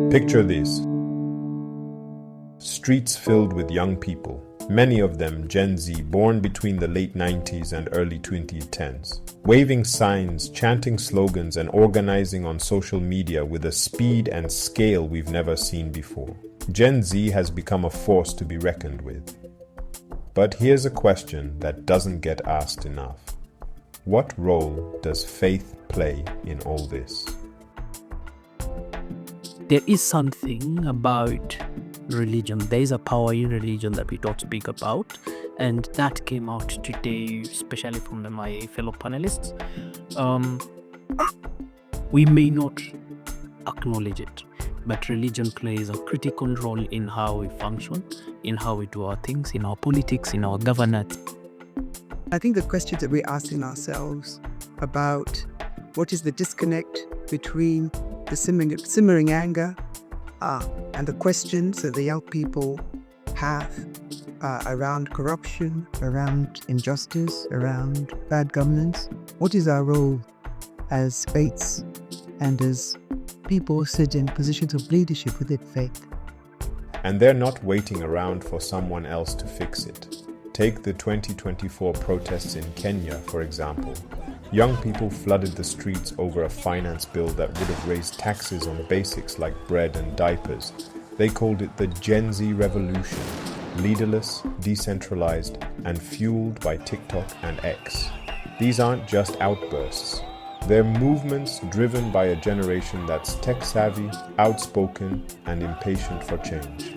Picture this. Streets filled with young people, many of them Gen Z born between the late 90s and early 2010s, waving signs, chanting slogans, and organizing on social media with a speed and scale we've never seen before. Gen Z has become a force to be reckoned with. But here's a question that doesn't get asked enough. What role does faith play in all this? There is something about religion. There is a power in religion that we don't speak about, and that came out today, especially from my fellow panelists. We may not acknowledge it, but religion plays a critical role in how we function, in how we do our things, in our politics, in our governance. I think the questions that we're asking ourselves about what is the disconnect between the simmering anger and the questions that the young people have around corruption, around injustice, around bad governance. What is our role as faiths and as people sit in positions of leadership within faith? And they're not waiting around for someone else to fix it. Take the 2024 protests in Kenya, for example. Young people flooded the streets over a finance bill that would have raised taxes on basics like bread and diapers. They called it the Gen Z revolution, leaderless, decentralized, and fueled by TikTok and X. These aren't just outbursts. They're movements driven by a generation that's tech-savvy, outspoken, and impatient for change.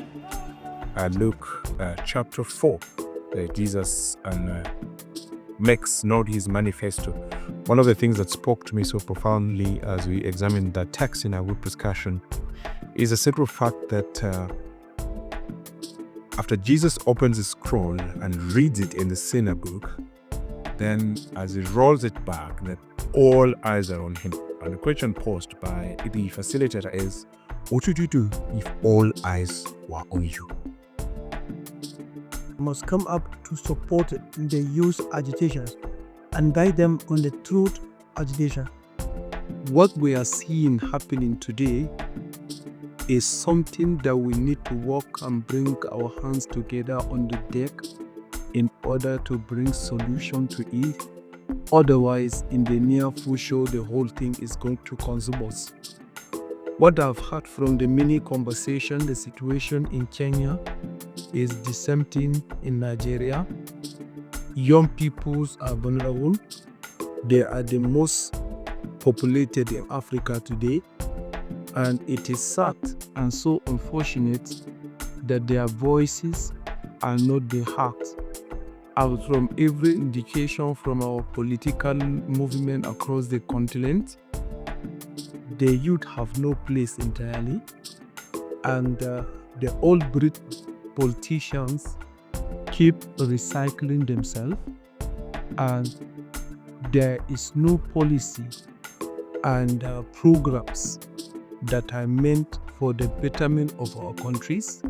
Luke chapter 4, Jesus makes known his manifesto. One of the things that spoke to me so profoundly as we examined that text in our group discussion is the simple fact that after Jesus opens his scroll and reads it in the synagogue, then as he rolls it back, that all eyes are on him. And the question posed by the facilitator is, what would you do if all eyes were on you? Must come up to support the youth agitation and guide them on the truth agitation. What we are seeing happening today is something that we need to work and bring our hands together on the deck in order to bring solution to it. Otherwise, in the near future, the whole thing is going to consume us. What I've heard from the mini conversation, the situation in Kenya is the same thing in Nigeria. Young peoples are vulnerable. They are the most populated in Africa today. And it is sad and so unfortunate that their voices are not being heard. And from every indication from our political movement across the continent, the youth have no place entirely. And the old breed politicians keep recycling themselves, and there is no policy and programs that are meant for the betterment of our countries,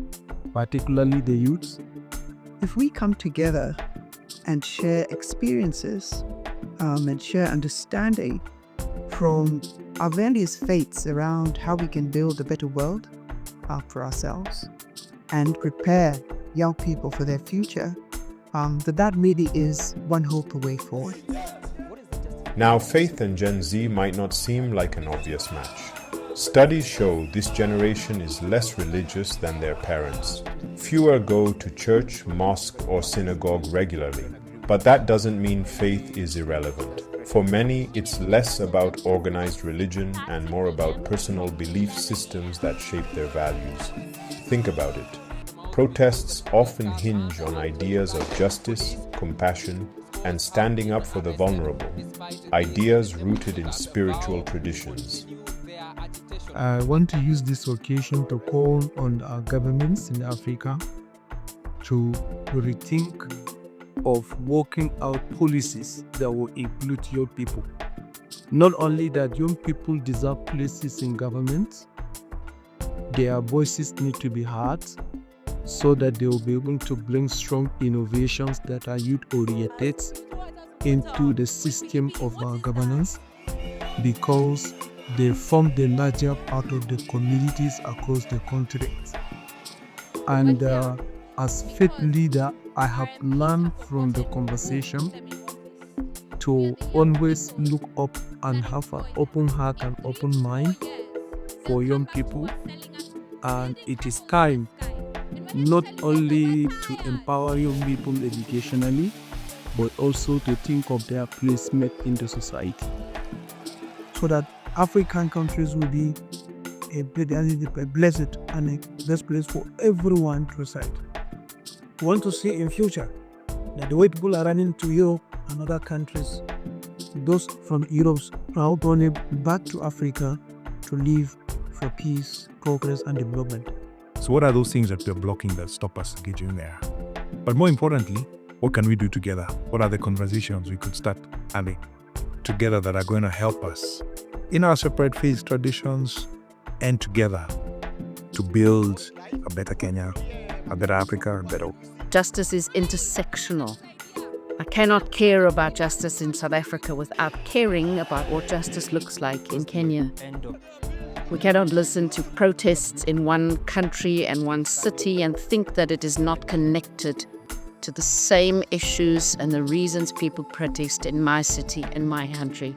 particularly the youth. If we come together and share experiences and share understanding from our various faiths around how we can build a better world for ourselves and prepare young people for their future, that really is one hope away forward. Now, faith and Gen Z might not seem like an obvious match. Studies show this generation is less religious than their parents. Fewer go to church, mosque, or synagogue regularly. But that doesn't mean faith is irrelevant. For many, it's less about organized religion and more about personal belief systems that shape their values. Think about it. Protests often hinge on ideas of justice, compassion, and standing up for the vulnerable, ideas rooted in spiritual traditions. I want to use this occasion to call on our governments in Africa to rethink of working out policies that will include young people. Not only that young people deserve places in government, their voices need to be heard so that they will be able to bring strong innovations that are youth-oriented into the system of our governance, because they form the larger part of the communities across the continent. And as faith leader, I have learned from the conversation to always look up and have an open heart and open mind for young people. And it is time not only to empower young people educationally, but also to think of their placement in the society, so that African countries will be a blessed and a best place for everyone to reside. We want to see in future that the way people are running to Europe and other countries, those from Europe are going back to Africa to live for peace, progress, and development. So what are those things that we're blocking that stop us engaging there? But more importantly, what can we do together? What are the conversations we could start having together that are going to help us in our separate faith traditions and together to build a better Kenya, a better Africa, a better... Justice is intersectional. I cannot care about justice in South Africa without caring about what justice looks like in Kenya. We cannot listen to protests in one country and one city and think that it is not connected to the same issues and the reasons people protest in my city and my country.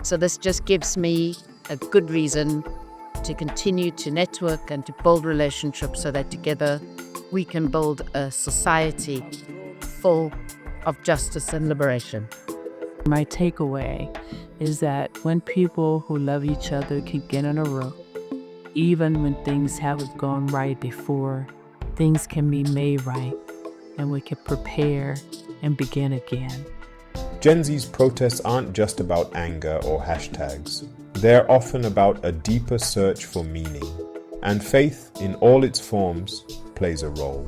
So this just gives me a good reason to continue to network and to build relationships so that together we can build a society full of justice and liberation. My takeaway is that when people who love each other can get in a row, even when things haven't gone right before, things can be made right and we can prepare and begin again. Gen Z's protests aren't just about anger or hashtags. They're often about a deeper search for meaning, and faith in all its forms plays a role.